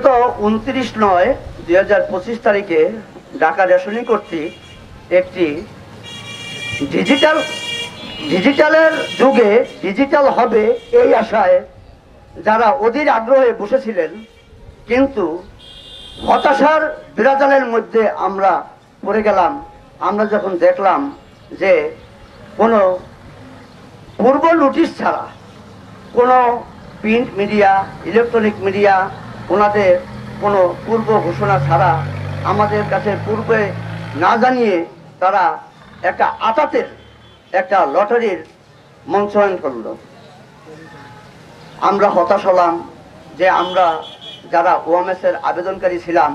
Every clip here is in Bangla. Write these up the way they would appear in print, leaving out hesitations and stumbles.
বিগত 29/9/2025 তারিখে ঢাকা রেশনিং কর্তৃক একটি ডিজিটালের যুগে ডিজিটাল হবে এই আশায় যারা অধীর আগ্রহে বসেছিলেন, কিন্তু হতাশার বিরাজালের মধ্যে আমরা পড়ে গেলাম। আমরা যখন দেখলাম যে কোনো পূর্ব নোটিশ ছাড়া, কোনো প্রিন্ট মিডিয়া, ইলেকট্রনিক মিডিয়া ওনাদের কোনো পূর্ব ঘোষণা ছাড়া আমাদের কাছে পূর্বে না জানিয়ে তারা একটা আতাতের একটা লটারির মঞ্চায়ন করল। আমরা হতাশ হলাম যে আমরা যারা ওএমএস-এর আবেদনকারী ছিলাম,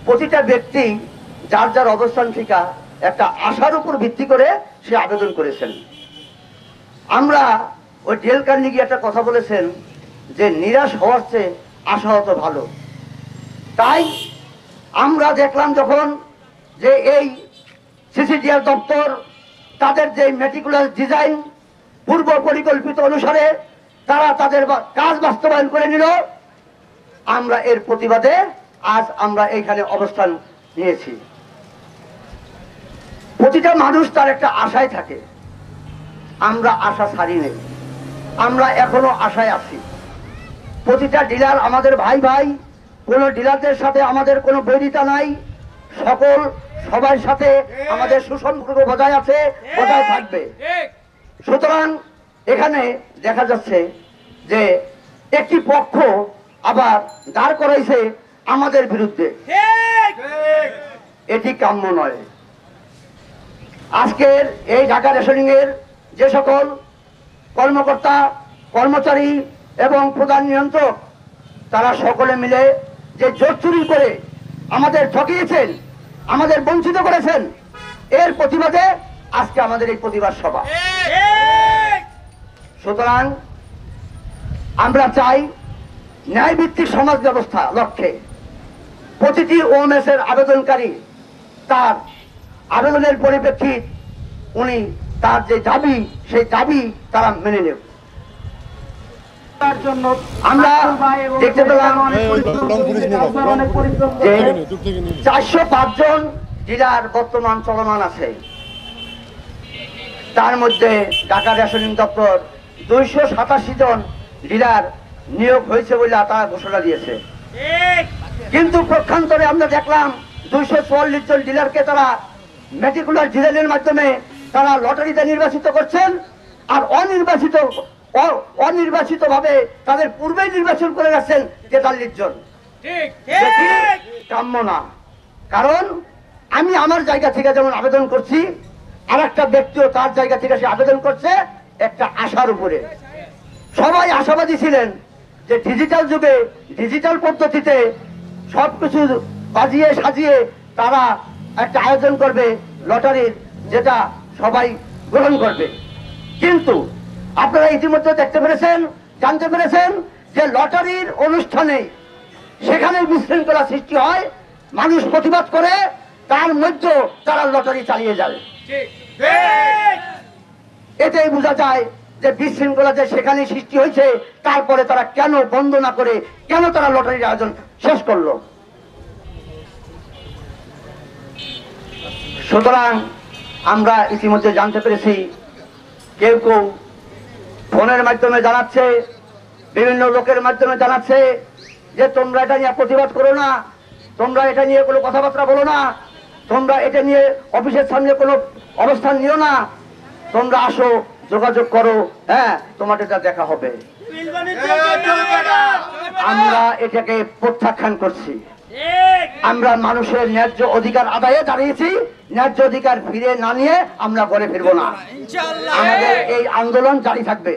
প্রতিটা ব্যক্তি যার যার অবস্থান থেকে একটা আশার উপর ভিত্তি করে সে আবেদন করেছেন। আমরা ওই ডেল কার্নেগি একটা কথা বলেছেন যে নিরাশ হওয়ার চেয়ে আশাহত ভালো। তাই আমরা দেখলাম যখন যে এই সিসিডিআর দপ্তর তাদের যে মেটিকুলাস ডিজাইন পূর্ব পরিকল্পিত অনুসারে তারা তাদের কাজ বাস্তবায়ন করে নিল, আমরা এর প্রতিবাদে আজ আমরা এইখানে অবস্থান নিয়েছি। প্রতিটা মানুষ তার একটা আশায় থাকে, আমরা আশা ছাড়ি নেই, আমরা এখনো আশায় আছি। প্রতিটা ডিলার আমাদের ভাই ভাই, কোনো ডিলারদের সাথে আমাদের কোনো বৈরিতা নাই, সবার সাথে আমাদের সুসম্পর্ক বজায় আছে, বজায় থাকবে। সুতরাং এখানে দেখা যাচ্ছে যে একটি পক্ষ আবার দাঁড় করাইছে আমাদের বিরুদ্ধে, এটি কাম্য নয়। আজকের এই ঢাকা রেশনিং এর যে সকল কর্মকর্তা, কর্মচারী এবং প্রধান নিয়ন্ত্রক তারা সকলে মিলে যে জোট চুরি করে আমাদের ঠকিয়েছেন, আমাদের বঞ্চিত করেছেন, এর প্রতিবাদে আজকে আমাদের এই প্রতিবাদ সভা। সুতরাং আমরা চাই ন্যায়ভিত্তিক সমাজ ব্যবস্থা লক্ষ্যে প্রতিটি ওএমএস-এর আবেদনকারী তার আবেদনের পরিপ্রেক্ষিত উনি তার যে দাবি সেই দাবি তারা মেনে নেব। আমরা দেখতে পেলাম যে 405 জন ডিলার বর্তমান চলমান আছে। তার মধ্যে ঢাকা রেশনিং দপ্তর 287 জন ডিলার নিয়োগ হয়েছে বলে তারা ঘোষণা দিয়েছে, কিন্তু পক্ষান্তরে আমরা দেখলাম 244 জন ডিলারকে তারা মেটিকুলার ডিজাইনের মাধ্যমে তারা লটারিতে নির্বাচিত করছেন, আর অনির্বাচিত ভাবে তাদের পূর্বেই নির্বাচন করে রাখছেন 43 জন। কাম্য না। কারণ আমি আমার জায়গা থেকে যেমন আবেদন করছি, আর একটা ব্যক্তিও তার জায়গা থেকে সে আবেদন করছে একটা আশার উপরে। সবাই আশাবাদী ছিলেন যে ডিজিটাল যুগে ডিজিটাল পদ্ধতিতে সবকিছু বাজিয়ে সাজিয়ে তারা একটা আয়োজন করবে লটারির, যেটা সবাই গ্রহণ করবে। কিন্তু আপনারা ইতিমধ্যে দেখতে পেরেছেন, জানতে পেরেছেন যে লটারির অনুষ্ঠানে সেখানে বিশৃঙ্খলা সৃষ্টি হয়, মানুষ প্রতিবাদ করে, তার মধ্যে তারা লটারি চালিয়ে যায়। এতেই বোঝা যায় যে বিশৃঙ্খলা যে সেখানে সৃষ্টি হয়েছে, তারপরে তারা কেন বন্ধ না করে কেন তারা লটারির আয়োজন শেষ করলো। সুতরাং আমরা ইতিমধ্যে জানতে পেরেছি, কেউ কেউ ফোনের মাধ্যমে জানাচ্ছে, বিভিন্ন লোকের মাধ্যমে জানাচ্ছে যে তোমরা এটা নিয়ে প্রতিবাদ করো না, তোমরা এটা নিয়ে কোনো কথাবার্তা বলো না, তোমরা এটা নিয়ে অফিসের সামনে কোনো অবস্থান নিও না, তোমরা আসো, যোগাযোগ করো, হ্যাঁ তোমাদের এটা দেখা হবে। আমরা এটাকে প্রত্যাখ্যান করছি। আমরা মানুষের ন্যায্য অধিকার আদায়ে দাঁড়িয়েছি, ন্যায্য অধিকার ফিরে না নিয়ে আমরা ঘরে ফিরবো না। আমাদের এই আন্দোলন জারি থাকবে।